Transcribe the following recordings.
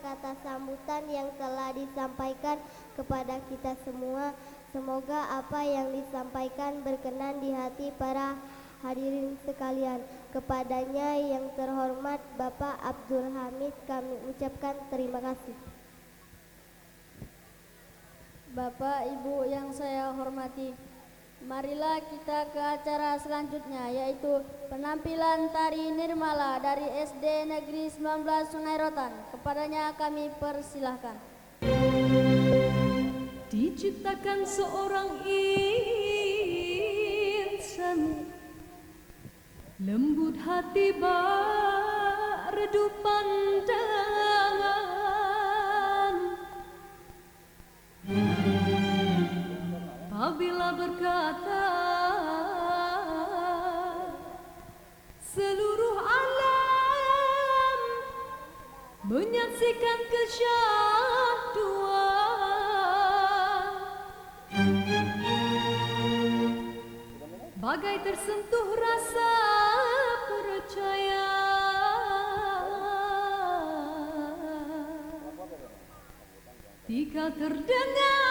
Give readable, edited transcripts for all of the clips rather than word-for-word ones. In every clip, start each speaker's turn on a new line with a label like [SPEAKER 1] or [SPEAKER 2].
[SPEAKER 1] kata-kata sambutan yang telah disampaikan kepada kita semua. Semoga apa yang disampaikan berkenan di hati para hadirin sekalian. Kepadanya yang terhormat Bapak Abdul Hamid kami ucapkan terima kasih.
[SPEAKER 2] Bapak, Ibu yang saya hormati, marilah kita ke acara selanjutnya, yaitu penampilan tari Nirmala dari SD Negeri 19 Sungai Rotan. Kepadanya kami persilahkan.
[SPEAKER 3] Diciptakan seorang insan, lembut hati bak redup pandangan. Apabila berkata seluruh alam menyaksikan kesyahduan, bagai tersentuh rasa percaya. Jika terdengarkan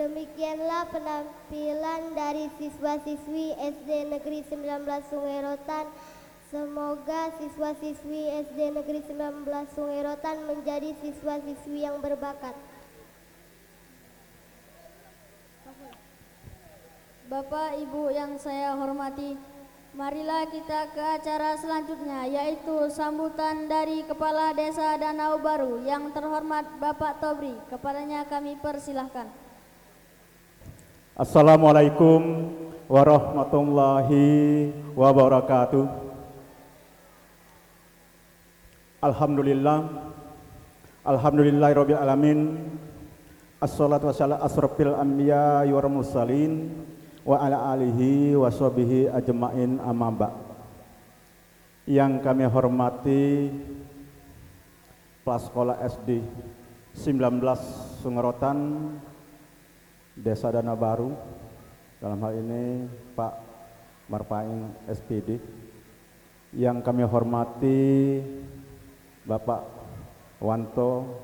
[SPEAKER 1] Demikianlah penampilan dari siswa-siswi SD Negeri 19 Sungai Rotan. Semoga siswa-siswi SD Negeri 19 Sungai Rotan menjadi siswa-siswi yang berbakat.
[SPEAKER 2] Bapak, Ibu yang saya hormati, marilah kita ke acara selanjutnya, yaitu sambutan dari Kepala Desa Danau Baru yang terhormat Bapak Tobri. Kepadanya kami persilahkan.
[SPEAKER 4] Assalamualaikum warahmatullahi wabarakatuh. Alhamdulillahirabbil alamin. Assalatu wassalamu asrofil anbiya wal mursalin wa ala alihi wa sahbihi ajmain, amma ba'd. Yang kami hormati Kepala Sekolah SD 19 Sungerotan, Desa Danau Baru, dalam hal ini Pak Marpaing SPD. Yang kami hormati Bapak Wanto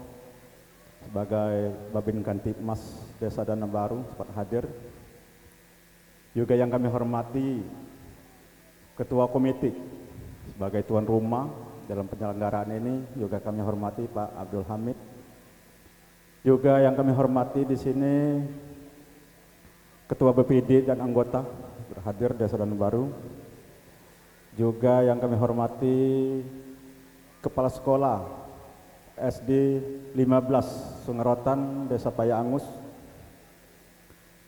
[SPEAKER 4] sebagai Babin Kantipmas Desa Danau Baru sempat hadir. Juga yang kami hormati Ketua Komite sebagai tuan rumah dalam penyelenggaraan ini, juga kami hormati Pak Abdul Hamid. Juga yang kami hormati di sini Ketua BPD dan anggota berhadir Desa Danau Baru. Juga yang kami hormati Kepala Sekolah SD 15 Sungerotan Desa Payaangus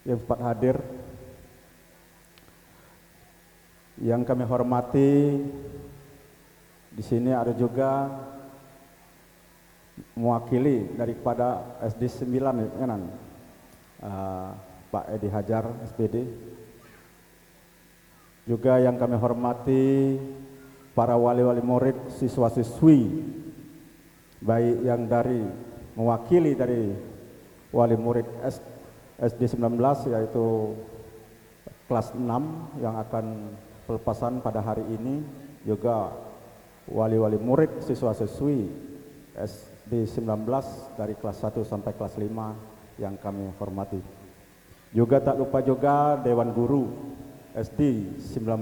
[SPEAKER 4] yang sempat hadir. Yang kami hormati di sini ada juga mewakili daripada SD 9 Pak Edi Hajar SPD. Juga yang kami hormati para wali-wali murid, siswa-siswi baik yang dari mewakili dari wali murid SD 19 yaitu kelas 6 yang akan pelepasan pada hari ini, juga wali-wali murid siswa-siswi SD 19 dari kelas 1 sampai kelas 5 yang kami hormati. Juga tak lupa juga Dewan Guru SD 19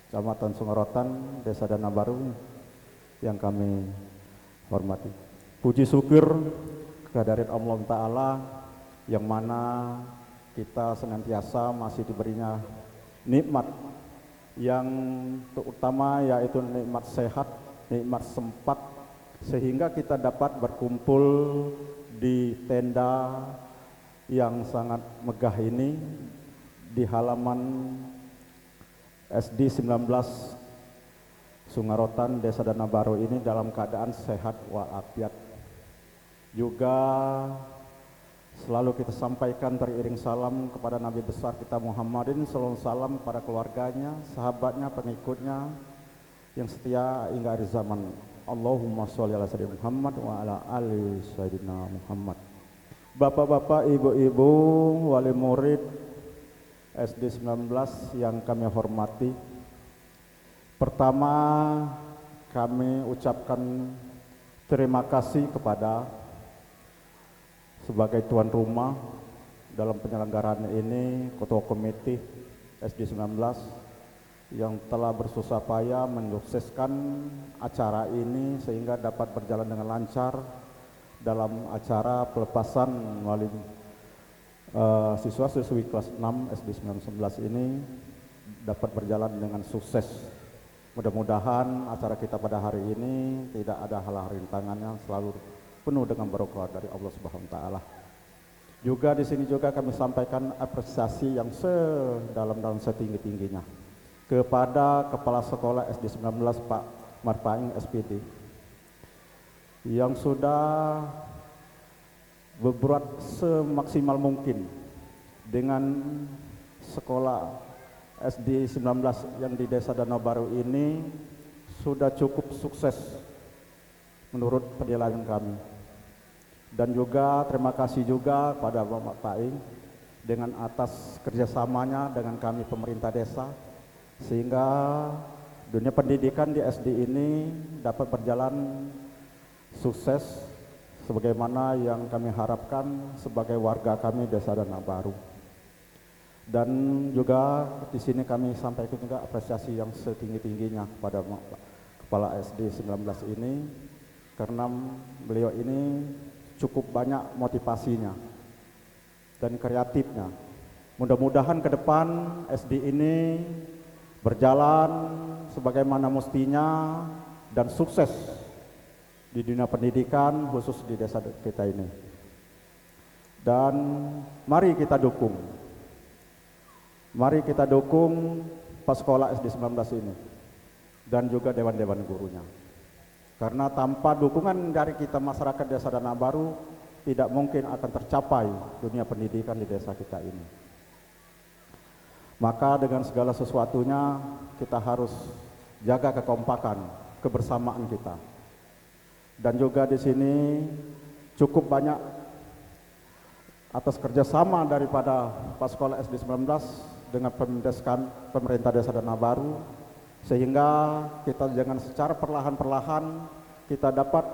[SPEAKER 4] Kecamatan Sungerotan Desa Danau Baru yang kami hormati. Puji syukur kehadirat Allah Ta'ala yang mana kita senantiasa masih diberinya nikmat yang terutama yaitu nikmat sehat, nikmat sempat, sehingga kita dapat berkumpul di tenda yang sangat megah ini di halaman SD 19 Sungerotan Desa Danau Baru ini dalam keadaan sehat walafiat. Juga selalu kita sampaikan teriring salam kepada Nabi besar kita Muhammadin sallallahu alaihi wasallam, kepada keluarganya, sahabatnya, pengikutnya yang setia hingga akhir zaman. Allahumma sholli ala sayyidina Muhammad wa ala ali sayyidina Muhammad. Bapak-bapak, ibu-ibu, wali murid SD 19 yang kami hormati. Pertama, kami ucapkan terima kasih kepada sebagai tuan rumah dalam penyelenggaraan ini, Ketua Komite SD 19 yang telah bersusah payah menyukseskan acara ini sehingga dapat berjalan dengan lancar dalam acara pelepasan wali siswa-siswi kelas 6 SD 19 ini dapat berjalan dengan sukses. Mudah-mudahan acara kita pada hari ini tidak ada hal-hal rintangannya, selalu penuh dengan berkah dari Allah Subhanahu wa taala. Juga di sini juga kami sampaikan apresiasi yang sedalam-dalam setinggi-tingginya kepada Kepala Sekolah SD 19 Pak Marpaing SPD yang sudah berbuat semaksimal mungkin dengan sekolah SD 19 yang di Desa Danau Baru ini sudah cukup sukses menurut penilaian kami. Dan juga terima kasih juga pada Bapak Paing dengan atas kerjasamanya dengan kami pemerintah desa, sehingga dunia pendidikan di SD ini dapat berjalan sukses sebagaimana yang kami harapkan sebagai warga kami Desa Dana Baru. Dan juga di sini kami sampaikan juga apresiasi yang setinggi-tingginya kepada Kepala SD 19 ini, karena beliau ini cukup banyak motivasinya dan kreatifnya. Mudah-mudahan ke depan SD ini berjalan sebagaimana mestinya dan sukses di dunia pendidikan, khusus di desa kita ini. Dan mari kita dukung. Mari kita dukung Paskola SD 19 ini dan juga dewan-dewan gurunya. Karena tanpa dukungan dari kita masyarakat Desa Dana Baru, tidak mungkin akan tercapai dunia pendidikan di desa kita ini. Maka dengan segala sesuatunya kita harus jaga kekompakan, kebersamaan kita. Dan juga di sini cukup banyak atas kerjasama daripada Paskola SD 19 dengan pemerintah Desa Dana Baru, sehingga kita jangan secara perlahan-perlahan kita dapat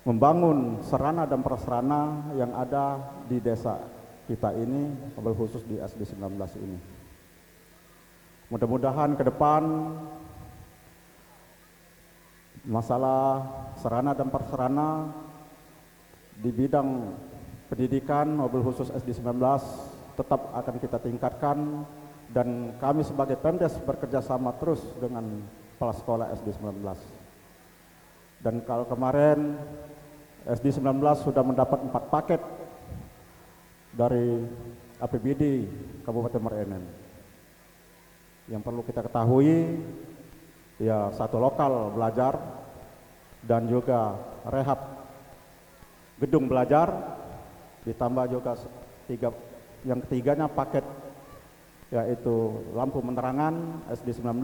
[SPEAKER 4] membangun sarana dan prasarana yang ada di desa kita ini, mobil khusus di SD 19 ini. Mudah-mudahan ke depan masalah sarana dan prasarana di bidang pendidikan mobil khusus SD 19 tetap akan kita tingkatkan, dan kami sebagai Pemdes bekerja sama terus dengan Kepala Sekolah SD 19. Dan kalau kemarin SD 19 sudah mendapat 4 paket dari APBD Kabupaten Merenan. Yang perlu kita ketahui, ya, 1 lokal belajar dan juga rehab gedung belajar, ditambah juga yang ketiganya paket, yaitu lampu penerangan SD 19,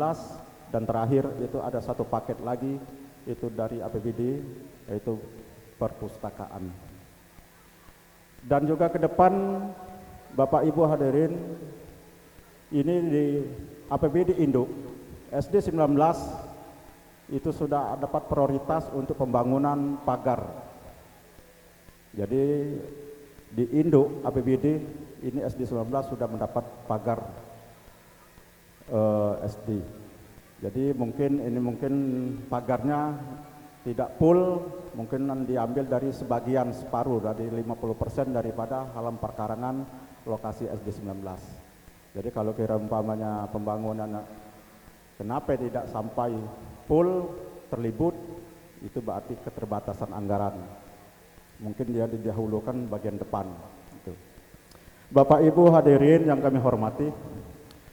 [SPEAKER 4] dan terakhir itu ada 1 paket lagi itu dari APBD, yaitu perpustakaan. Dan juga ke depan Bapak Ibu hadirin, ini di APBD Induk SD 19 itu sudah dapat prioritas untuk pembangunan pagar. Jadi di Induk APBD ini SD 19 sudah mendapat pagar SD. Jadi mungkin pagarnya tidak full, mungkin diambil dari sebagian, separuh dari 50% daripada halaman perkarangan lokasi SD 19. Jadi kalau kira umpamanya pembangunan kenapa tidak sampai full terlibut, itu berarti keterbatasan anggaran. Mungkin dia didahulukan bagian depan. Gitu. Bapak Ibu hadirin yang kami hormati,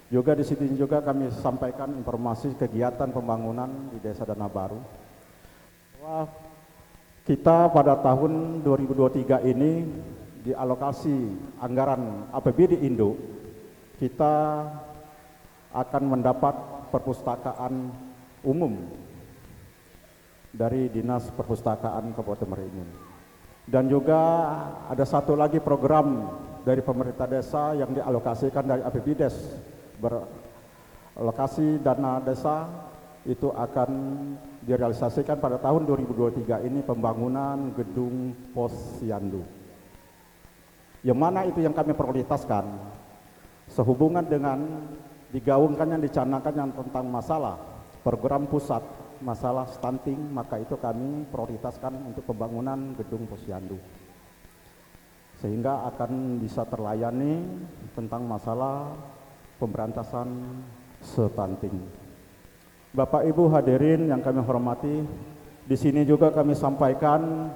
[SPEAKER 4] juga di sini juga kami sampaikan informasi kegiatan pembangunan di Desa Dana Baru. Bahwa kita pada tahun 2023 ini di alokasi anggaran APBD Induk, kita akan mendapat perpustakaan umum dari Dinas Perpustakaan Kabupaten Merenan. Dan juga ada 1 lagi program dari pemerintah desa yang dialokasikan dari APBDes, beralokasi dana desa, itu akan direalisasikan pada tahun 2023 ini pembangunan gedung Posyandu. Yang mana itu yang kami prioritaskan sehubungan dengan digaungkannya, dicanangkannya tentang masalah program pusat masalah stunting, maka itu kami prioritaskan untuk pembangunan gedung Posyandu, sehingga akan bisa terlayani tentang masalah pemberantasan stunting. Bapak Ibu hadirin yang kami hormati, di sini juga kami sampaikan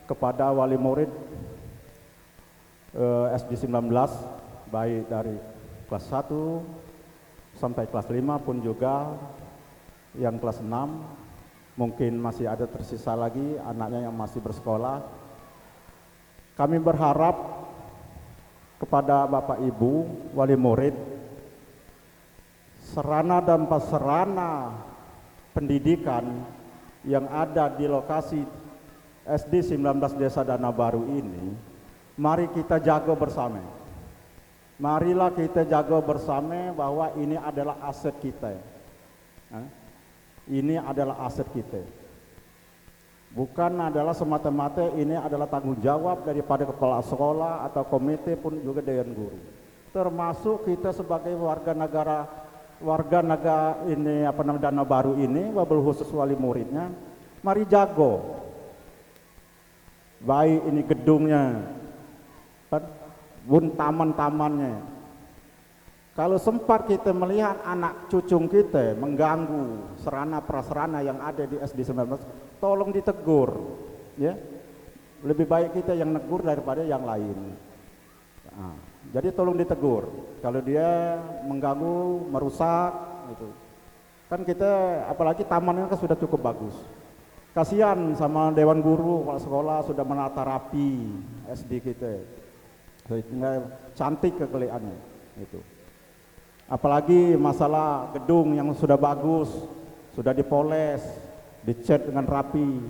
[SPEAKER 4] kepada wali murid SD 19, baik dari kelas 1 sampai kelas 5 pun juga yang kelas 6, mungkin masih ada tersisa lagi anaknya yang masih bersekolah. Kami berharap kepada Bapak Ibu wali murid, sarana dan prasarana pendidikan yang ada di lokasi SD 19 Desa Dana Baru ini, mari kita jaga bersama. Marilah kita jaga bersama bahwa ini adalah aset kita. Ini adalah aset kita. Bukan adalah semata-mata ini adalah tanggung jawab daripada kepala sekolah atau komite pun juga dewan guru. Termasuk kita sebagai warga negara ini Danau Baru ini, wabil khusus wali muridnya, mari jago. Baik ini gedungnya, pun taman-tamannya. Kalau sempat kita melihat anak cucung kita mengganggu serana prasarana yang ada di SD 19, tolong ditegur, ya. Lebih baik kita yang negur daripada yang lain. Nah, jadi tolong ditegur. Kalau dia mengganggu, merusak, gitu. Kan kita, apalagi tamannya kan sudah cukup bagus. Kasihan sama dewan guru kepala sekolah sudah menata rapi SD kita, sehingga cantik kekelihatannya, itu. Apalagi masalah gedung yang sudah bagus, sudah dipoles, dicat dengan rapi.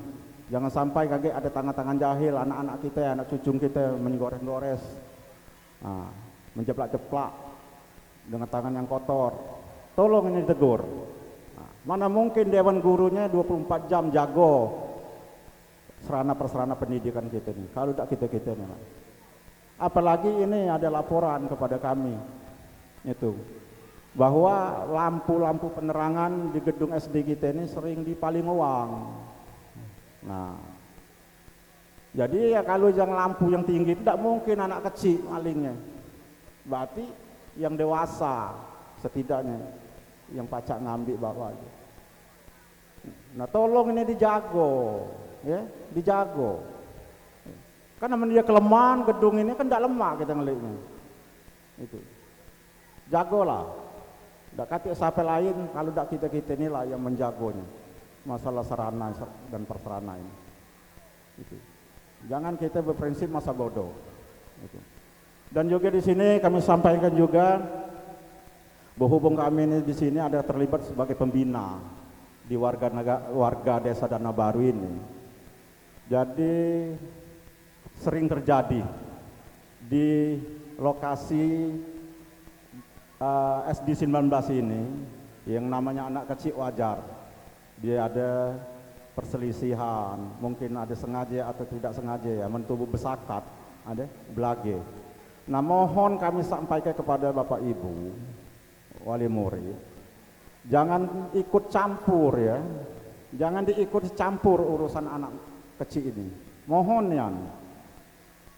[SPEAKER 4] Jangan sampai kaget ada tangan-tangan jahil anak-anak kita, anak cucung kita menggores-gores, menjeplak-jeplak dengan tangan yang kotor. Tolong ini ditegur. Mana mungkin dewan gurunya 24 jam jago serana prasarana pendidikan kita ini, kalau tidak kita nih. Apalagi ini ada laporan kepada kami itu bahwa lampu-lampu penerangan di gedung SD kita ini sering dipaling uang. Nah, jadi ya kalau yang lampu yang tinggi tidak mungkin anak kecil malingnya, berarti yang dewasa setidaknya yang pacak ngambil bawa. Nah, tolong ini dijago, ya, dijago. Karena dia kelemahan gedung ini kan tidak lemah kita ngelihatnya. Itu. Jagolah. Tidak kata siapa lain kalau tidak kita inilah yang menjagonya masalah sarana dan prasarana ini. Itu. Jangan kita berprinsip masa bodoh. Itu. Dan juga di sini kami sampaikan juga berhubung kami ini di sini ada terlibat sebagai pembina di warga desa Danau Baru ini. Jadi sering terjadi di lokasi SD 19 ini yang namanya anak kecil wajar. Dia ada perselisihan, mungkin ada sengaja atau tidak sengaja ya, mentubuh besakat, ada belage. Nah, mohon kami sampaikan kepada Bapak Ibu wali murid, jangan ikut campur ya. Jangan diikut campur urusan anak kecil ini. Mohon ya.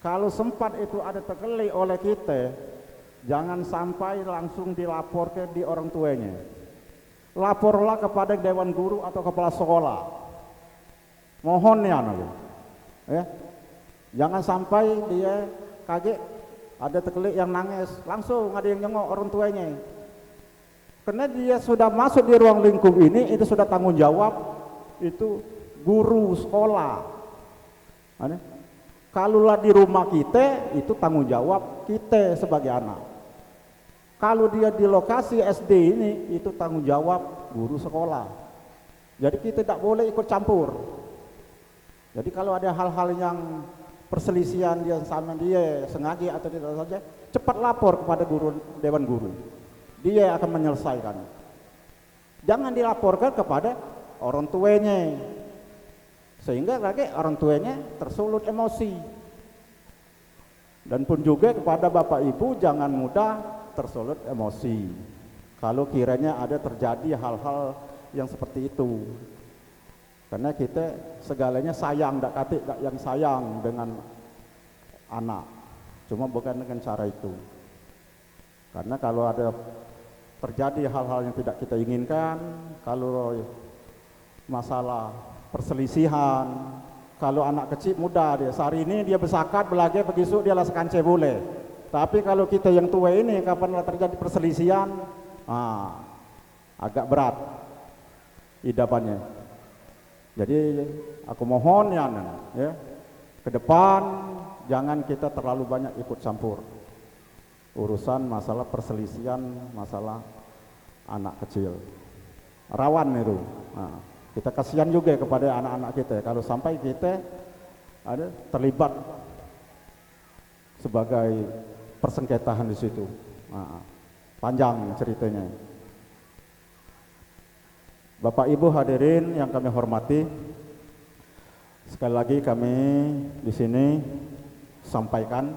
[SPEAKER 4] Kalau sempat itu ada terkeli oleh kita, jangan sampai langsung dilaporkan di orang tuanya. Laporlah kepada dewan guru atau kepala sekolah. Mohon ya. Jangan sampai dia kaget ada terkelik yang nangis, langsung ada yang nyengok orang tuanya. Karena dia sudah masuk di ruang lingkup ini, itu sudah tanggung jawab itu guru sekolah. Kalaulah di rumah kita, itu tanggung jawab kita sebagai anak. Kalau dia di lokasi SD ini, itu tanggung jawab guru sekolah. Jadi kita tidak boleh ikut campur. Jadi kalau ada hal-hal yang perselisihan dia sama dia sengaja atau tidak saja, cepat lapor kepada guru dewan guru. Dia akan menyelesaikan. Jangan dilaporkan kepada orang tuanya, sehingga lagi orang tuanya tersulut emosi. Dan pun juga kepada Bapak Ibu jangan mudah tersulut emosi kalau kiranya ada terjadi hal-hal yang seperti itu. Karena kita segalanya sayang, tidak kata yang sayang dengan anak, cuma bukan dengan cara itu. Karena kalau ada terjadi hal-hal yang tidak kita inginkan, kalau masalah perselisihan, kalau anak kecil muda dia sehari ini dia bersakat belaga begitu dia lah sekance boleh. Tapi kalau kita yang tua ini kapan terjadi perselisihan, agak berat hidapannya. Jadi aku mohon ya, ke depan jangan kita terlalu banyak ikut campur urusan masalah perselisihan, masalah anak kecil. Rawan itu. Nah, kita kasihan juga kepada anak-anak kita kalau sampai kita ada terlibat sebagai persengketaan di situ. Panjang ceritanya. Bapak Ibu hadirin yang kami hormati, Sekali lagi kami di sini sampaikan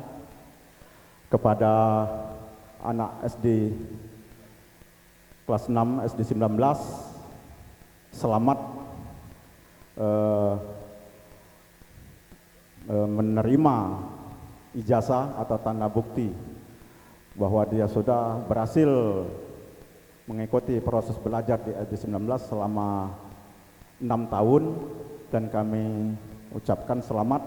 [SPEAKER 4] kepada anak SD kelas 6, SD 19, selamat menerima ijazah atau tanda bukti bahwa dia sudah berhasil mengikuti proses belajar di SD 19 selama 6 tahun, dan kami ucapkan selamat,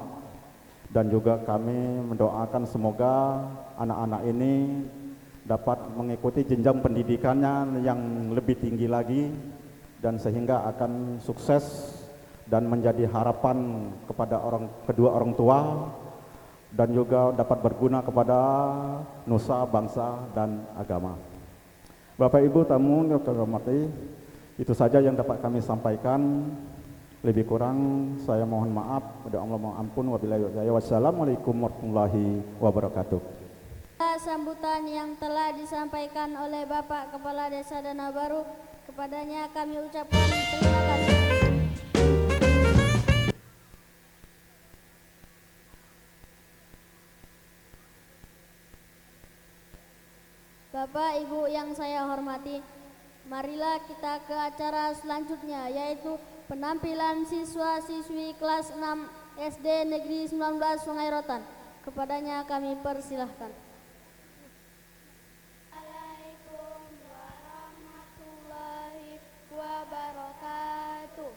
[SPEAKER 4] dan juga kami mendoakan semoga anak-anak ini dapat mengikuti jenjang pendidikannya yang lebih tinggi lagi, dan sehingga akan sukses dan menjadi harapan kepada kedua orang tua, dan juga dapat berguna kepada nusa, bangsa, dan agama. Bapak Ibu tamu yang kami hormati, itu saja yang dapat kami sampaikan. Lebih kurang saya mohon maaf, pada Allah mohon ampun. Wassalamualaikum warahmatullahi wabarakatuh.
[SPEAKER 2] Sambutan yang telah disampaikan oleh Bapak Kepala Desa Danau Baru, kepadanya kami ucapkan terima kasih. Bapak Ibu yang saya hormati, marilah kita ke acara selanjutnya, yaitu penampilan siswa-siswi kelas 6 SD Negeri 19 Sungai Rotan. Kepadanya kami persilahkan. Assalamualaikum warahmatullahi wabarakatuh.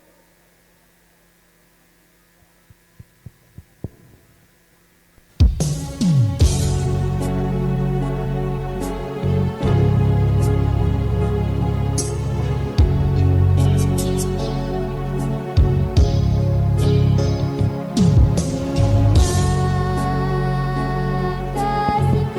[SPEAKER 1] Kasih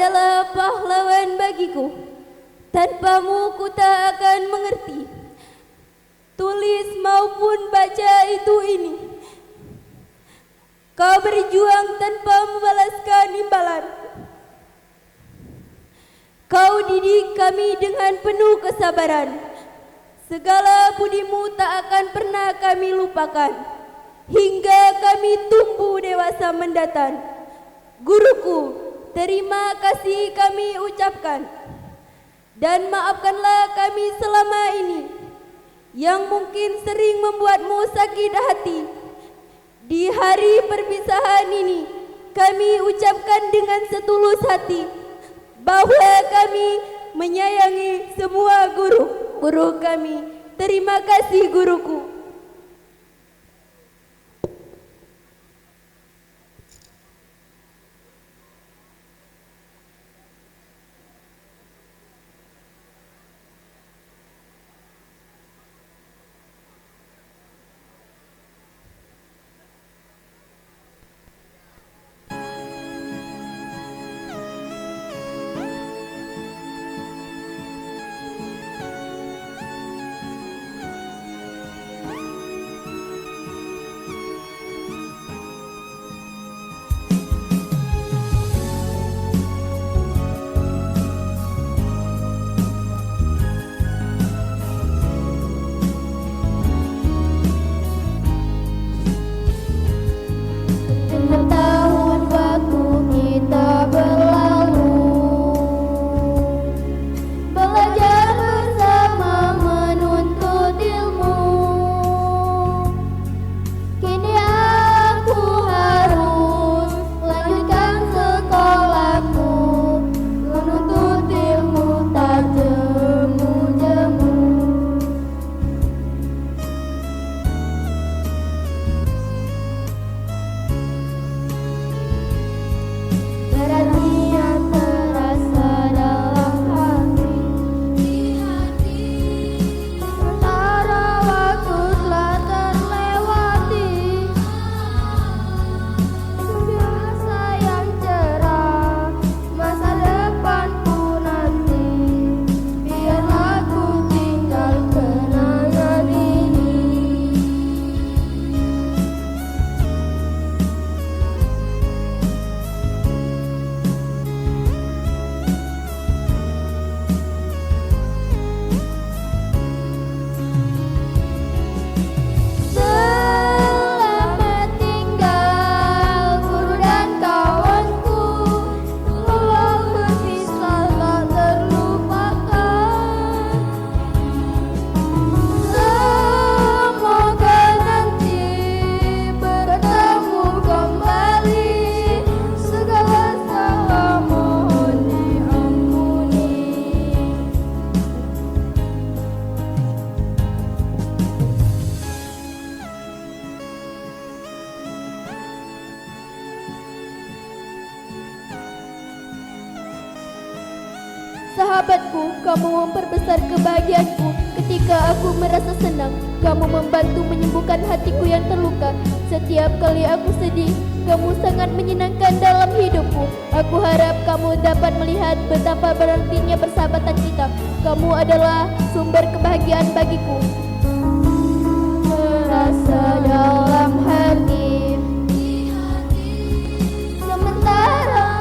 [SPEAKER 5] adalah pahlawan bagiku. Tanpamu ku tak akan mengerti. Tulis maupun baca itu ini. Kau berjuang tanpa membalaskan imbalan. Kau didik kami dengan penuh kesabaran. Segala budimu tak akan pernah kami lupakan, hingga kami tumbuh dewasa mendatang. Guruku, terima kasih kami ucapkan. Dan maafkanlah kami selama ini, yang mungkin sering membuatmu sakit hati. Di hari perpisahan ini, kami ucapkan dengan setulus hati bahwa kami menyayangi semua guru kami. Terima kasih guruku.
[SPEAKER 6] Sahabatku, kamu memperbesar kebahagiaanku. Ketika aku merasa senang, kamu membantu menyembuhkan hatiku yang terluka. Setiap kali aku sedih, kamu sangat menyenangkan dalam hidupku. Aku harap kamu dapat melihat betapa berartinya persahabatan kita. Kamu adalah sumber kebahagiaan bagiku. Merasa dalam hati, sementara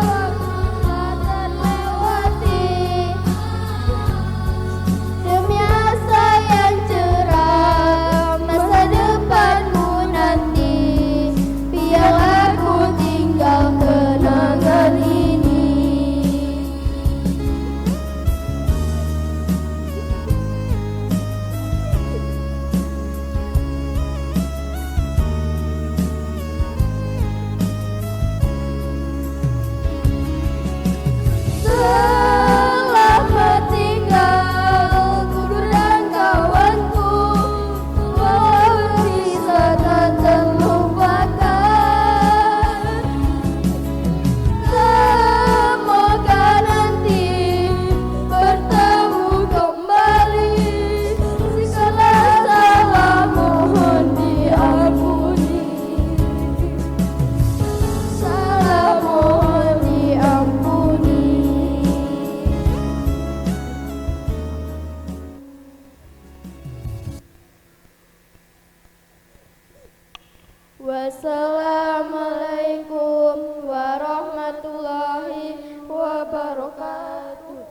[SPEAKER 6] Wassalamualaikum warahmatullahi wabarakatuh.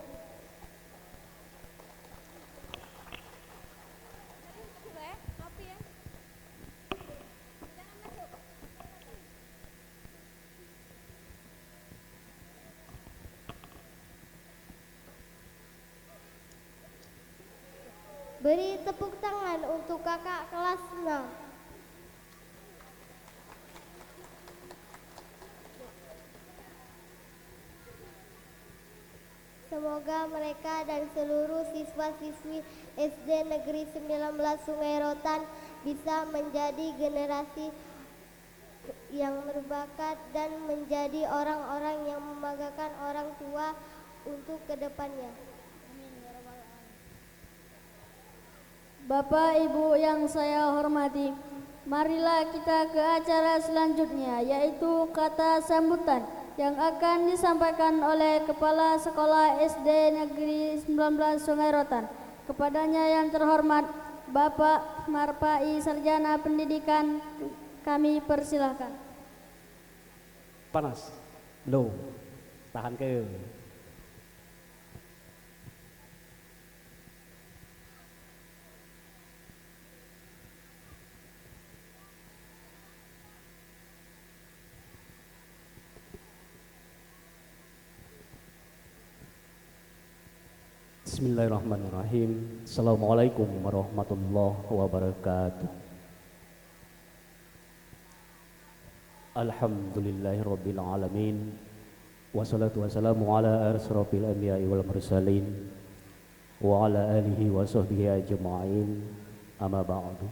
[SPEAKER 1] Beri tepuk tangan untuk kakak kelas 6. Semoga mereka dan seluruh siswa-siswi SD Negeri 19 Sungai Rotan bisa menjadi generasi yang berbakat dan menjadi orang-orang yang membanggakan orang tua untuk kedepannya.
[SPEAKER 2] Bapak Ibu yang saya hormati, marilah kita ke acara selanjutnya, yaitu kata sambutan yang akan disampaikan oleh Kepala Sekolah SD Negeri 19 Sungai Rotan. Kepadanya yang terhormat Bapak Marpai Sarjana Pendidikan, kami persilahkan.
[SPEAKER 7] Panas, low, tahan ke. Bismillahirrahmanirrahim. Assalamualaikum warahmatullahi wabarakatuh. Alhamdulillahirabbil alamin. Wassalatu wassalamu ala asrofil anbiya'i wal mursalin wa ala alihi wa sahbihi ajma'in. Amma ba'du.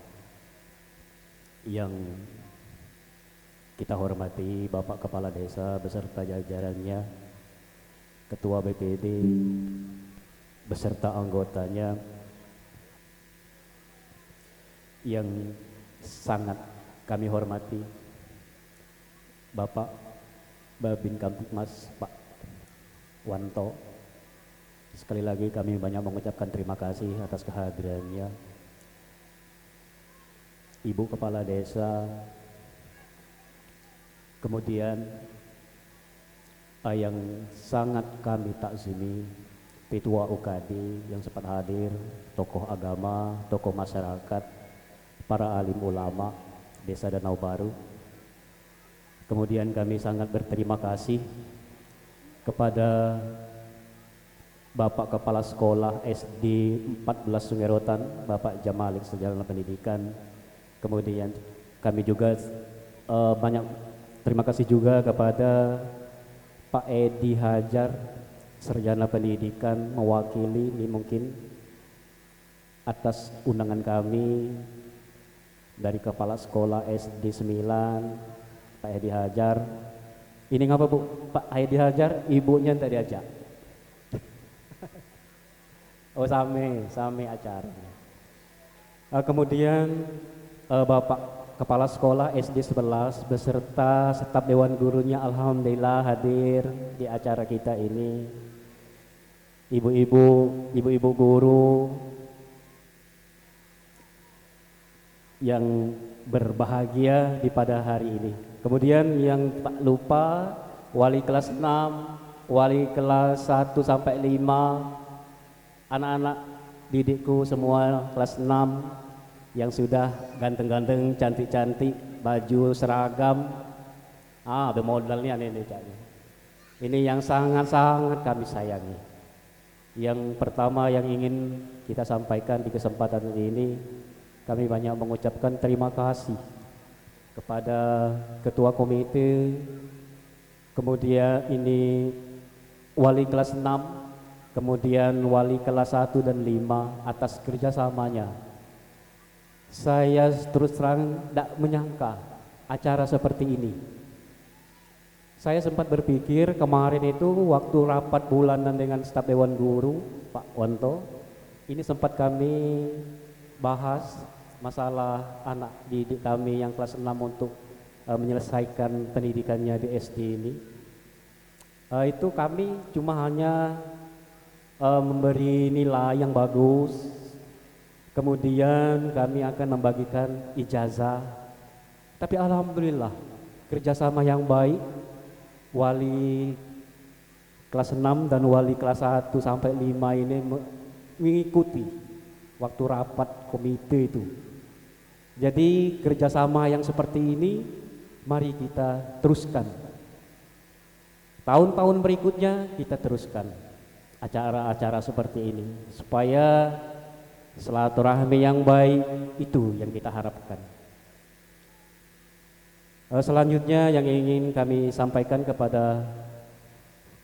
[SPEAKER 7] Yang kita hormati Bapak Kepala Desa beserta jajarannya, Ketua BPD beserta anggotanya, yang sangat kami hormati Bapak Babin Kamtibmas Pak Wanto. Sekali lagi kami banyak mengucapkan terima kasih atas kehadirannya. Ibu Kepala Desa, kemudian yang sangat kami takzimi Ketua UKD yang sempat hadir, tokoh agama, tokoh masyarakat, para alim ulama Desa Danau Baru. Kemudian kami sangat berterima kasih kepada Bapak Kepala Sekolah SD 14 Sungai Rotan, Bapak Jamalik Sarjana Pendidikan. Kemudian kami juga banyak terima kasih juga kepada Pak Edi Hajar, Sarjana Pendidikan, mewakili ini mungkin atas undangan kami dari Kepala Sekolah SD 9, Pak Edi Hajar. Ini ngapa Bu? Pak Edi Hajar, ibunya tadi ajak. Oh same acaranya. Kemudian Bapak Kepala Sekolah SD 11 beserta staf Dewan Gurunya alhamdulillah hadir di acara kita ini. Ibu-ibu guru yang berbahagia di pada hari ini. Kemudian yang tak lupa wali kelas 6, wali kelas 1 sampai 5, anak-anak didikku semua kelas 6 yang sudah ganteng-ganteng, cantik-cantik, baju seragam. Bermodalnya ini caknya. Ini yang sangat-sangat kami sayangi. Yang pertama yang ingin kita sampaikan di kesempatan ini, kami banyak mengucapkan terima kasih kepada Ketua Komite, kemudian ini wali kelas 6, kemudian wali kelas 1 dan 5 atas kerjasamanya. Saya terus terang tidak menyangka acara seperti ini. Saya sempat berpikir kemarin itu waktu rapat bulanan dengan staf Dewan Guru Pak Wanto, ini sempat kami bahas masalah anak didik kami yang kelas 6 untuk menyelesaikan pendidikannya di SD ini. Itu kami cuma hanya memberi nilai yang bagus, kemudian kami akan membagikan ijazah Tapi alhamdulillah kerjasama yang baik, wali kelas 6 dan wali kelas 1 sampai 5 ini mengikuti waktu rapat komite itu. Jadi kerjasama yang seperti ini mari kita teruskan. Tahun-tahun berikutnya kita teruskan acara-acara seperti ini supaya silaturahmi yang baik itu yang kita harapkan. Selanjutnya yang ingin kami sampaikan kepada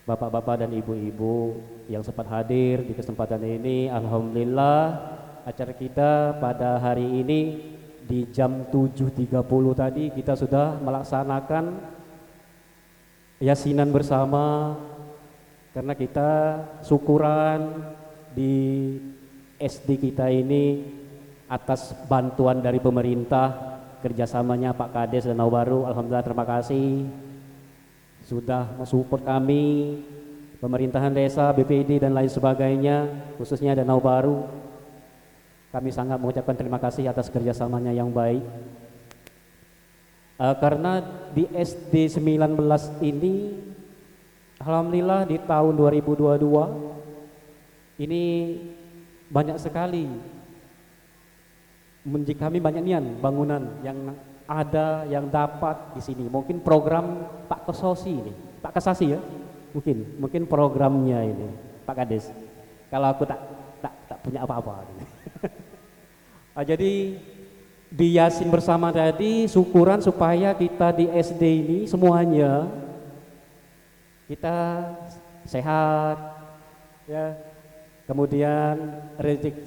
[SPEAKER 7] bapak-bapak dan ibu-ibu yang sempat hadir di kesempatan ini, alhamdulillah acara kita pada hari ini di jam 7.30 tadi kita sudah melaksanakan yasinan bersama, karena kita syukuran di SD kita ini atas bantuan dari pemerintah, kerjasamanya Pak Kades dan Danau Baru. Alhamdulillah, terima kasih sudah mensupport kami, pemerintahan desa, BPD dan lain sebagainya, khususnya Danau Baru. Kami sangat mengucapkan terima kasih atas kerjasamanya yang baik. Karena di SD 19 ini alhamdulillah di tahun 2022 ini banyak sekali kami banyak nian bangunan yang ada yang dapat di sini. Mungkin program Pak Kesosi ini, Pak Kesasi ya, mungkin programnya ini Pak Kades. Kalau aku tak punya apa-apa. Jadi di Yasin bersama tadi syukuran supaya kita di SD ini semuanya kita sehat ya, kemudian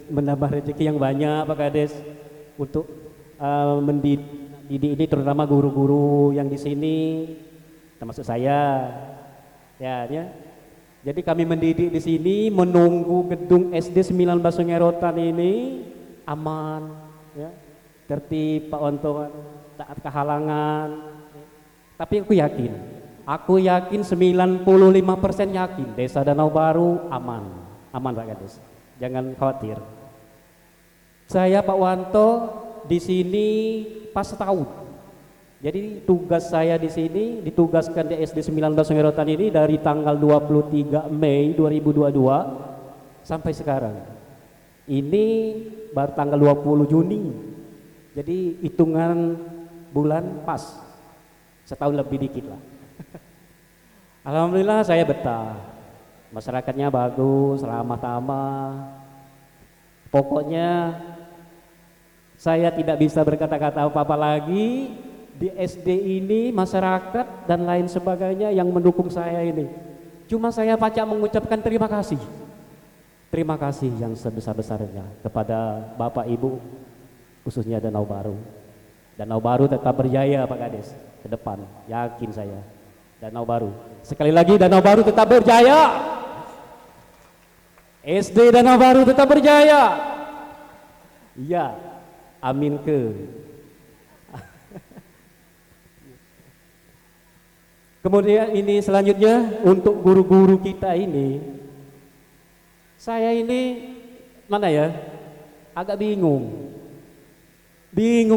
[SPEAKER 7] menambah rezeki yang banyak Pak Kades untuk mendidik ini, terutama guru-guru yang di sini termasuk saya ya. Jadi kami mendidik di sini menunggu gedung SD 19 Sungai Rotan ini aman ya, tertib Pak Wanto, taat kehalangan. Tapi aku yakin 95% yakin Desa Danau Baru aman Pak Kades, jangan khawatir. Saya Pak Wanto di sini pas setahun. Jadi tugas saya di sini ditugaskan di SD 19 Sungai Rotan ini dari tanggal 23 Mei 2022 sampai sekarang. Ini baru tanggal 20 Juni. Jadi hitungan bulan pas setahun lebih dikit lah. Alhamdulillah saya betah. Masyarakatnya bagus, ramah-tamah. Pokoknya saya tidak bisa berkata-kata apa-apa lagi. Di SD ini masyarakat dan lain sebagainya yang mendukung saya ini. Cuma saya pacak mengucapkan terima kasih. Terima kasih yang sebesar-besarnya kepada Bapak Ibu, khususnya Danau Baru. Danau Baru tetap berjaya Pak Kades ke depan, yakin saya. Danau Baru. Sekali lagi Danau Baru tetap berjaya. SD Danau Baru tetap berjaya. Iya, amin ke. Kemudian ini selanjutnya untuk guru-guru kita ini, saya ini mana ya, agak bingung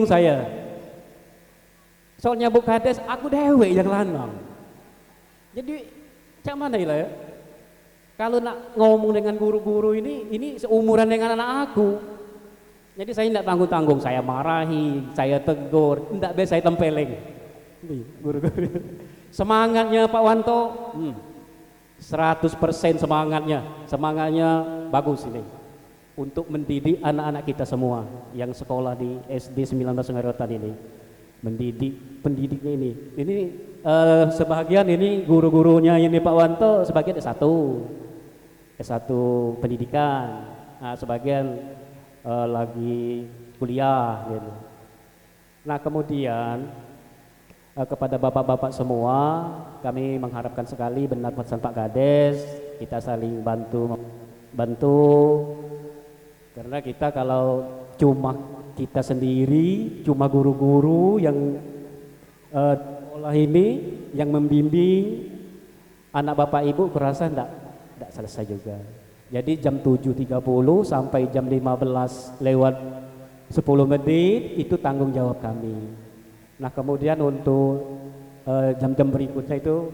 [SPEAKER 7] saya. Soalnya Bu Kades, aku dewe yang lanang. Jadi cak mana ya? Kalau nak ngomong dengan guru-guru ini seumuran dengan anak aku. Jadi saya tidak tanggung-tanggung, saya marahi, saya tegur, tidak bisa saya tempeleng. Guru-guru. Semangatnya Pak Wanto, 100% semangatnya bagus ini untuk mendidik anak-anak kita semua yang sekolah di SD 19 Sungai Rotan ini, mendidik pendidiknya ini sebagian ini guru-gurunya ini Pak Wanto sebagian S1 pendidikan, nah, sebagian lagi kuliah gitu. Nah kemudian kepada bapak-bapak semua, kami mengharapkan sekali benar pesan Pak Kades, kita saling bantu, karena kita kalau cuma kita sendiri, cuma guru-guru yang sekolah ini yang membimbing anak bapak ibu, kurasa enggak selesai juga. Jadi jam 7.30 sampai jam 15 lewat 10 menit itu tanggung jawab kami. Nah kemudian untuk jam-jam berikutnya itu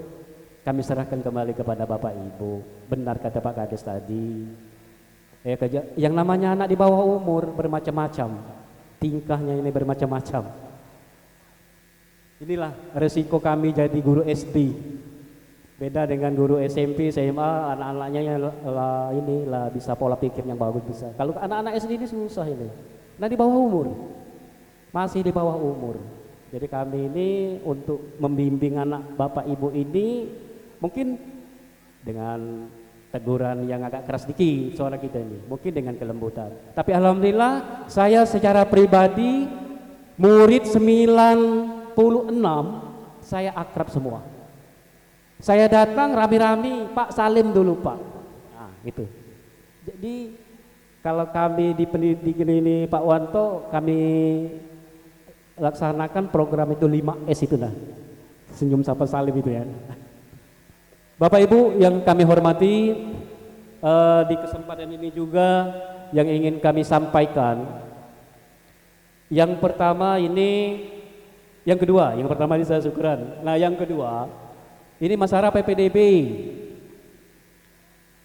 [SPEAKER 7] kami serahkan kembali kepada Bapak Ibu. Benar kata Pak Kades tadi, yang namanya anak di bawah umur bermacam-macam, tingkahnya ini bermacam-macam. Inilah resiko kami jadi guru SD. Beda dengan guru SMP, SMA, anak-anaknya yang lah bisa pola pikir yang bagus bisa. Kalau anak-anak SD ini susah ini. Nah di bawah umur, masih di bawah umur. Jadi kami ini untuk membimbing anak Bapak Ibu ini mungkin dengan teguran yang agak keras dikit suara kita ini, mungkin dengan kelembutan. Tapi alhamdulillah saya secara pribadi murid 96 saya akrab semua. Saya datang rame-rame, Pak salim dulu Pak. Nah gitu. Jadi kalau kami di pendidikan ini Pak Wanto, kami laksanakan program itu 5S itu nah. Senyum sapa salim itu ya. Bapak Ibu yang kami hormati, di kesempatan ini juga yang ingin kami sampaikan. Yang pertama ini, yang pertama ini saya syukuran. Nah yang kedua, ini masalah PPDB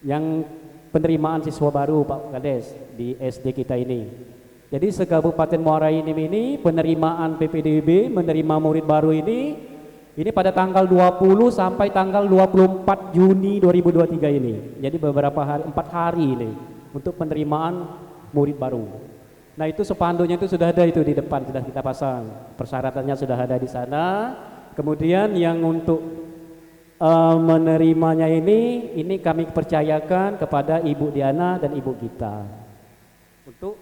[SPEAKER 7] yang penerimaan siswa baru Pak Kades di SD kita ini. Jadi se-Kabupaten Muara Enim ini penerimaan PPDB, menerima murid baru ini pada tanggal 20 sampai tanggal 24 Juni 2023 ini. Jadi beberapa hari, 4 hari ini untuk penerimaan murid baru. Nah itu spanduknya itu sudah ada itu di depan, sudah kita pasang. Persyaratannya sudah ada di sana. Kemudian yang untuk menerimanya ini kami percayakan kepada Ibu Diana dan Ibu Gita untuk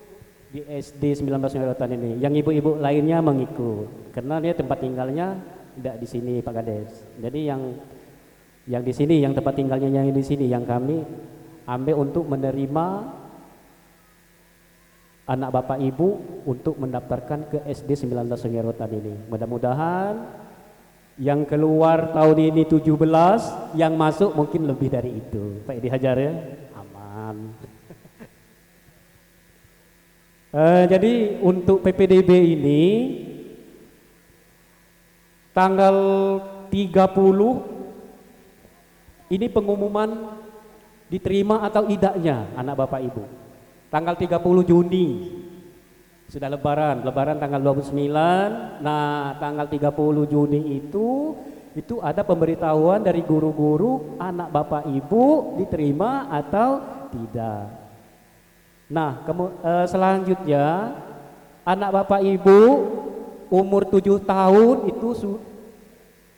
[SPEAKER 7] di SD 19 Ngerotan ini. Yang ibu-ibu lainnya mengikut karena dia tempat tinggalnya tidak di sini Pak Kades. Jadi yang di sini, yang tempat tinggalnya yang di sini yang kami ambil untuk menerima anak Bapak Ibu untuk mendaftarkan ke SD 19 Ngerotan ini. Mudah-mudahan yang keluar tahun ini 17, yang masuk mungkin lebih dari itu. Pak Edi Hajar ya, aman. Jadi untuk PPDB ini tanggal 30 ini pengumuman diterima atau tidaknya anak Bapak Ibu. Tanggal 30 Juni. Sudah lebaran tanggal 29. Nah, tanggal 30 Juni itu ada pemberitahuan dari guru-guru anak Bapak Ibu diterima atau tidak. Nah, selanjutnya anak Bapak Ibu umur 7 tahun itu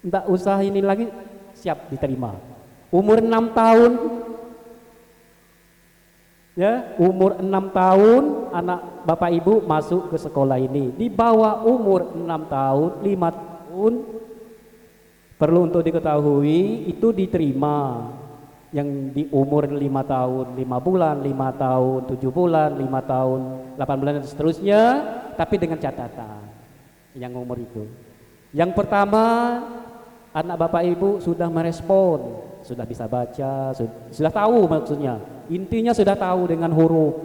[SPEAKER 7] enggak usah ini lagi, siap diterima. Umur 6 tahun ya, umur 6 tahun anak Bapak Ibu masuk ke sekolah ini. Di bawah umur 6 tahun, 5 tahun perlu untuk diketahui itu diterima. Yang di umur 5 tahun 5 bulan, 5 tahun 7 bulan, 5 tahun 8 bulan dan seterusnya, tapi dengan catatan yang umur itu. Yang pertama, anak Bapak Ibu sudah merespon, sudah bisa baca, sudah tahu maksudnya. Intinya sudah tahu dengan huruf,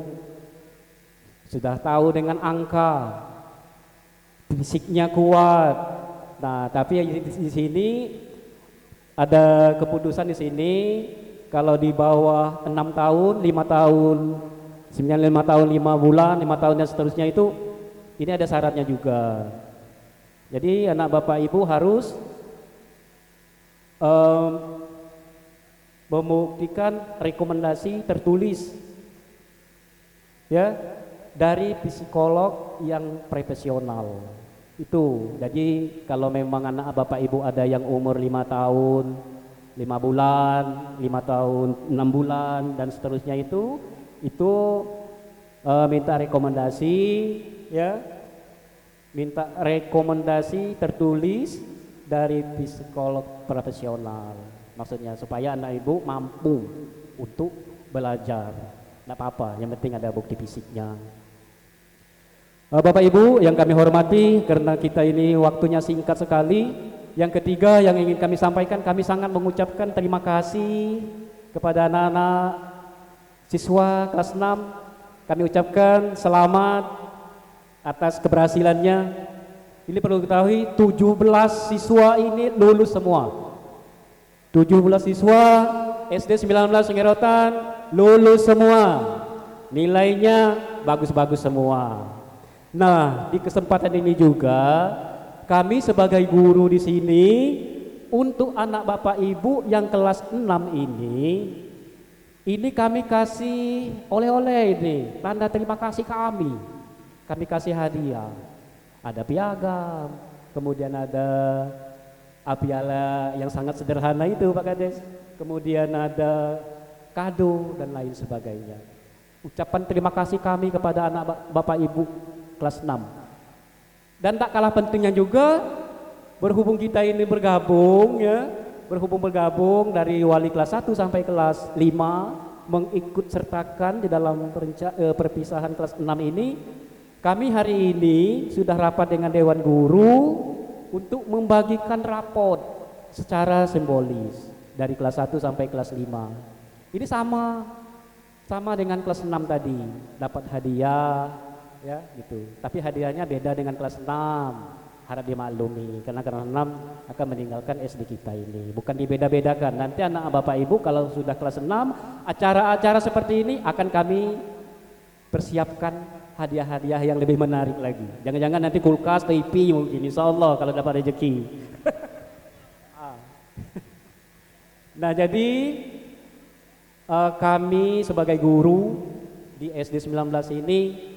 [SPEAKER 7] sudah tahu dengan angka, fisiknya kuat. Nah, tapi di sini ada keputusan di sini kalau di bawah 6 tahun, 5 tahun, 5 tahun, 5 bulan, 5 tahun dan seterusnya itu ini ada syaratnya juga. Jadi anak Bapak Ibu harus membuktikan rekomendasi tertulis ya dari psikolog yang profesional itu. Jadi kalau memang anak Bapak Ibu ada yang umur 5 tahun 5 bulan 5 tahun 6 bulan dan seterusnya itu minta rekomendasi ya, minta rekomendasi tertulis dari psikolog profesional. Maksudnya supaya anak ibu mampu untuk belajar. Tidak apa-apa, yang penting ada bukti fisiknya. Bapak Ibu yang kami hormati, karena kita ini waktunya singkat sekali. Yang ketiga yang ingin kami sampaikan, kami sangat mengucapkan terima kasih kepada anak-anak siswa kelas 6. Kami ucapkan selamat atas keberhasilannya. Ini perlu diketahui 17 siswa ini lulus semua. 17 siswa SD 19 Sengerotan lulus semua. Nilainya bagus-bagus semua. Nah, di kesempatan ini juga kami sebagai guru di sini untuk anak Bapak Ibu yang kelas 6 ini kami kasih oleh-oleh ini, tanda terima kasih kami. Kami kasih hadiah. Ada piagam, kemudian ada piala yang sangat sederhana itu Pak Kades. Kemudian ada kado dan lain sebagainya. Ucapan terima kasih kami kepada anak Bapak Ibu kelas 6. Dan tak kalah pentingnya juga berhubung kita ini bergabung dari wali kelas 1 sampai kelas 5 mengikut sertakan di dalam perpisahan kelas 6 ini. Kami hari ini sudah rapat dengan Dewan Guru untuk membagikan rapot secara simbolis dari kelas 1 sampai kelas 5. Ini sama dengan kelas 6 tadi, dapat hadiah ya gitu. Tapi hadiahnya beda dengan kelas 6. Harap dimaklumi karena kelas 6 akan meninggalkan SD kita ini. Bukan dibeda-bedakan. Nanti anak Bapak Ibu kalau sudah kelas 6, acara-acara seperti ini akan kami persiapkan hadiah-hadiah yang lebih menarik lagi. Jangan-jangan nanti kulkas, TV mungkin, insya Allah kalau dapat rezeki. Nah jadi kami sebagai guru di SD 19 ini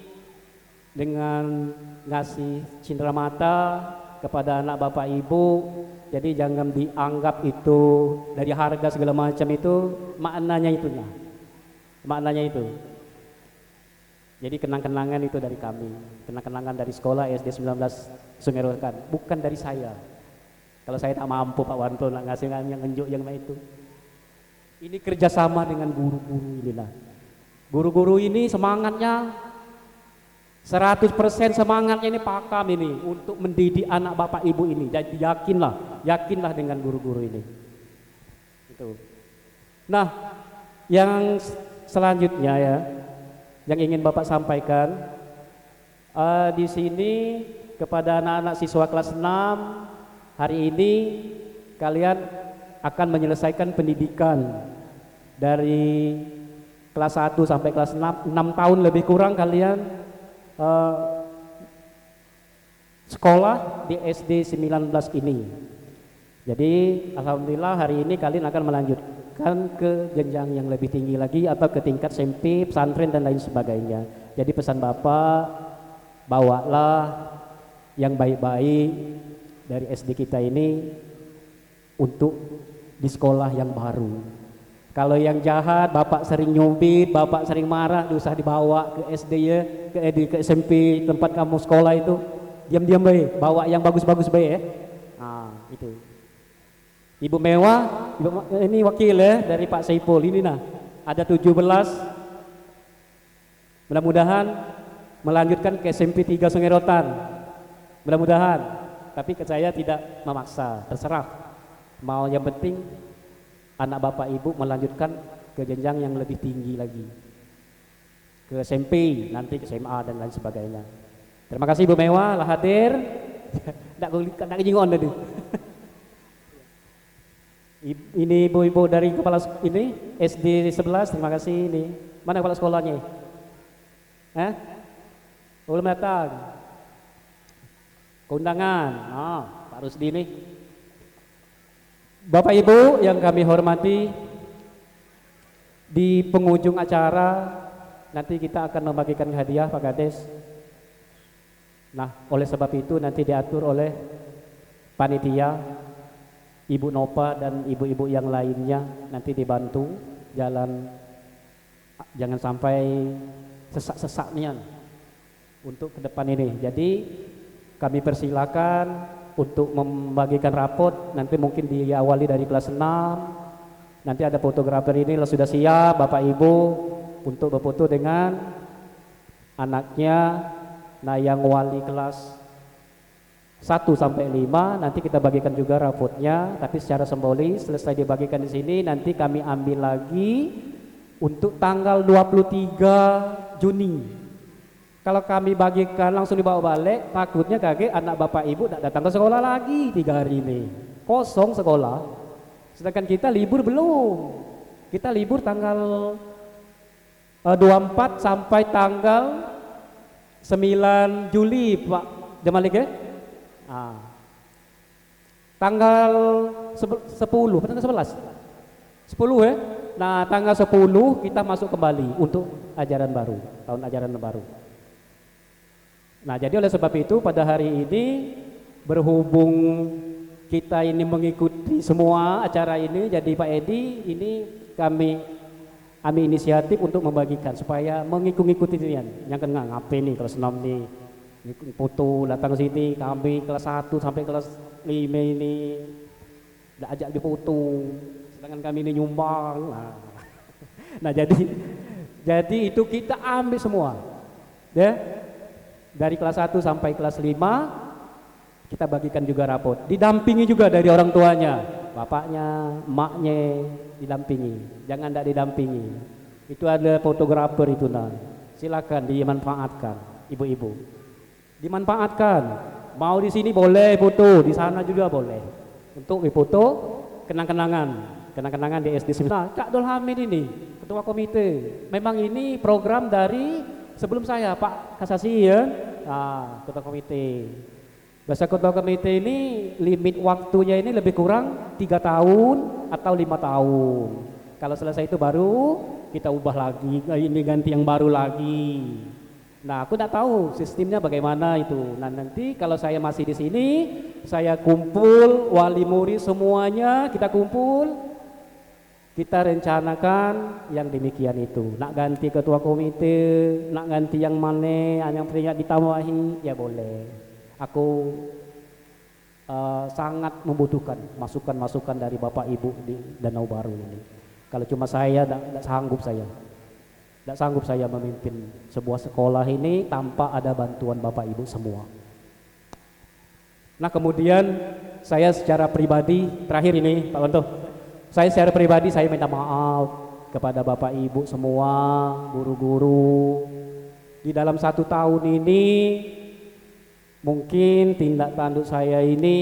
[SPEAKER 7] dengan ngasih cindera mata kepada anak Bapak Ibu, jadi jangan dianggap itu dari harga segala macam itu, maknanya itu. Jadi kenang-kenangan itu dari kami, kenang-kenangan dari sekolah SD 19 Sungerotan, bukan dari saya. Kalau saya tak mampu Pak Wanto nak ngasih yang ngenjuk yang itu. Ini kerjasama dengan guru-guru inilah. Guru-guru ini semangatnya 100% semangatnya ini pakam ini untuk mendidik anak Bapak Ibu ini. Jadi yakinlah dengan guru-guru ini. Itu. Nah, yang selanjutnya ya, yang ingin Bapak sampaikan di sini kepada anak-anak siswa kelas 6, hari ini kalian akan menyelesaikan pendidikan dari kelas 1 sampai kelas 6 tahun lebih kurang kalian sekolah di SD 19 ini. Jadi alhamdulillah hari ini kalian akan melanjutkan ke jenjang yang lebih tinggi lagi atau ke tingkat SMP, pesantren dan lain sebagainya. Jadi pesan Bapak, bawalah yang baik-baik dari SD kita ini untuk di sekolah yang baru. Kalau yang jahat, Bapak sering nyubit, Bapak sering marah, usah dibawa ke SD ya, ke SMP tempat kamu sekolah itu. Diam-diam baik, bawa yang bagus-bagus baik ya. Nah, itu. Ibu Mewah, ini wakil ya dari Pak Saipul ini nah. Ada 17. Mudah-mudahan melanjutkan ke SMP 3 Sungerotan. Mudah-mudahan. Tapi saya tidak memaksa, terserah. Mau yang penting anak Bapak Ibu melanjutkan ke jenjang yang lebih tinggi lagi. Ke SMP, nanti ke SMA dan lain sebagainya. Terima kasih Ibu Mewah lah hadir. Nak jingon tadi. Ini ibu-ibu dari kepala ini SD 11, terima kasih ini. Mana kepala sekolahnya? Belum datang. Keundangan. Pak Rusdi ini. Bapak Ibu yang kami hormati, di penghujung acara nanti kita akan membagikan hadiah Pak Kades. Nah, oleh sebab itu nanti diatur oleh panitia, Ibu Nopa dan ibu-ibu yang lainnya nanti dibantu jalan, jangan sampai sesak-sesaknya untuk ke depan ini. Jadi kami persilakan untuk membagikan rapot, nanti mungkin diawali dari kelas 6. Nanti ada fotografer ini sudah siap Bapak Ibu untuk berfoto dengan anaknya. Nah, yang wali kelas 1 sampai 5 nanti kita bagikan juga rapotnya, tapi secara simbolis. Selesai dibagikan di sini, nanti kami ambil lagi untuk tanggal 23 Juni Kalau kami bagikan langsung dibawa balik, takutnya kakek anak bapak ibu tidak datang ke sekolah lagi 3 hari ini. Kosong sekolah. Sedangkan kita libur belum. Kita libur tanggal 24 sampai tanggal 9 Juli Pak Jamalik ya. Tanggal 10, tanggal 11? 10 ya. Nah tanggal 10 kita masuk kembali untuk ajaran baru, tahun ajaran baru. Nah jadi oleh sebab itu pada hari ini berhubung kita ini mengikuti semua acara ini, jadi Pak Edi ini kami inisiatif untuk membagikan supaya mengikuti ini yang kena ngapain nih kelas 6 nih foto datang sini, kami kelas 1 sampai kelas 5 ini tidak ajak di foto, sedangkan kami ini nyumbang. Nah jadi itu kita ambil semua ya. Dari kelas 1 sampai kelas 5 kita bagikan juga rapot. Didampingi juga dari orang tuanya, bapaknya, emaknya didampingi. Jangan tidak didampingi. Itu ada fotografer itu nah. Silakan dimanfaatkan ibu-ibu. Dimanfaatkan. Mau di sini boleh foto, di sana juga boleh. Untuk difoto kenang-kenangan di SD 9. Nah, Kak Dul Hamid ini ketua komite. Memang ini program dari sebelum saya Pak Kasasi ya, ketua komite. Bahasa ketua komite ini limit waktunya ini lebih kurang 3 tahun atau 5 tahun. Kalau selesai itu baru kita ubah lagi, ini ganti yang baru lagi. Nah aku tidak tahu sistemnya bagaimana itu. Nah nanti kalau saya masih di sini, saya kumpul wali murid semuanya, kita kumpul. Kita rencanakan yang demikian itu. Nak ganti ketua komite, nak ganti yang mana, yang peringat ditambahi, ya boleh. Aku sangat membutuhkan masukan-masukan dari Bapak Ibu di Danau Baru ini. Kalau cuma saya, tidak sanggup saya. Tidak sanggup saya memimpin sebuah sekolah ini tanpa ada bantuan Bapak Ibu semua. Nah kemudian saya secara pribadi, terakhir ini Pak Wanto, saya secara pribadi saya minta maaf kepada Bapak Ibu semua, guru-guru. Di dalam 1 tahun ini mungkin tindak tanduk saya ini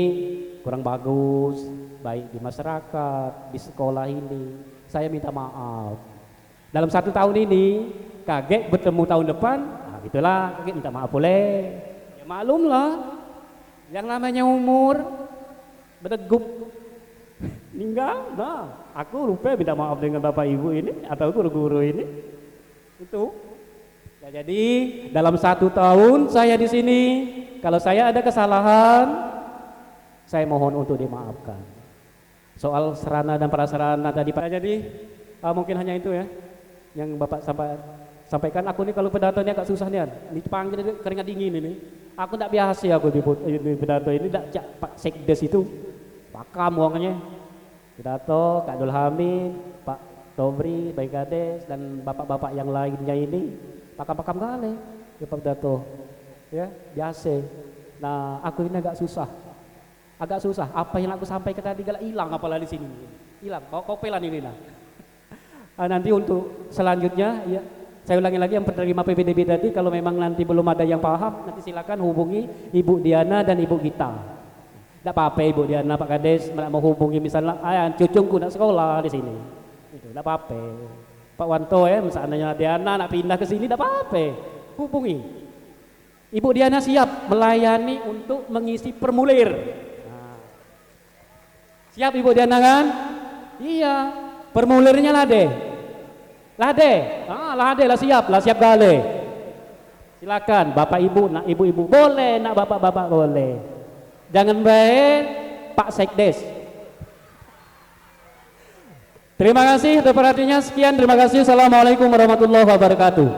[SPEAKER 7] kurang bagus, baik di masyarakat, di sekolah ini. Saya minta maaf. Dalam 1 tahun ini kaget bertemu tahun depan, nah itulah kaget minta maaf boleh. Ya maklumlah, yang namanya umur berdegup. Meninggal, nah aku lupa minta maaf dengan Bapak Ibu ini atau guru-guru ini. Itu. Ya, jadi dalam 1 tahun saya di sini, kalau saya ada kesalahan, saya mohon untuk dimaafkan. Soal sarana dan prasarana tadi Pak. Jadi mungkin hanya itu ya yang Bapak sampaikan. Aku nih kalau pidatonya agak susah nih, dipanggil keringat dingin ini. Aku tidak biasa aku di pidato ini, tidak Pak Sekdes itu pakam uangnya. Pidato Kak Dul Hamid, Pak Tobri, Baik Kades dan bapak-bapak yang lainnya ini pakam-pakam kali ya Pak Pidato ya biasa. Nah aku ini agak susah apa yang aku sampaikan tadi gak hilang, apalagi di sini hilang kopelan ini lah. Nanti untuk selanjutnya ya saya ulangi lagi yang penerima PPDB tadi, kalau memang nanti belum ada yang paham nanti silakan hubungi Ibu Diana dan Ibu Gita. Tidak apa-apa Ibu Diana, Pak Kades mau hubungi misalnya cucungku nak sekolah di sini. Itu tidak apa-apa. Pak Wanto ya misalnya Diana nak pindah ke sini tidak apa-apa. Hubungi. Ibu Diana siap melayani untuk mengisi formulir. Nah. Siap Ibu Diana kan? Iya. Formulirnya lade. Lade lah siap gale. Silakan Bapak Ibu, nak Ibu-ibu boleh, nak Bapak-bapak boleh. Jangan baik Pak Sekdes. Terima kasih atas perhatiannya. Sekian, terima kasih. Assalamualaikum warahmatullahi wabarakatuh.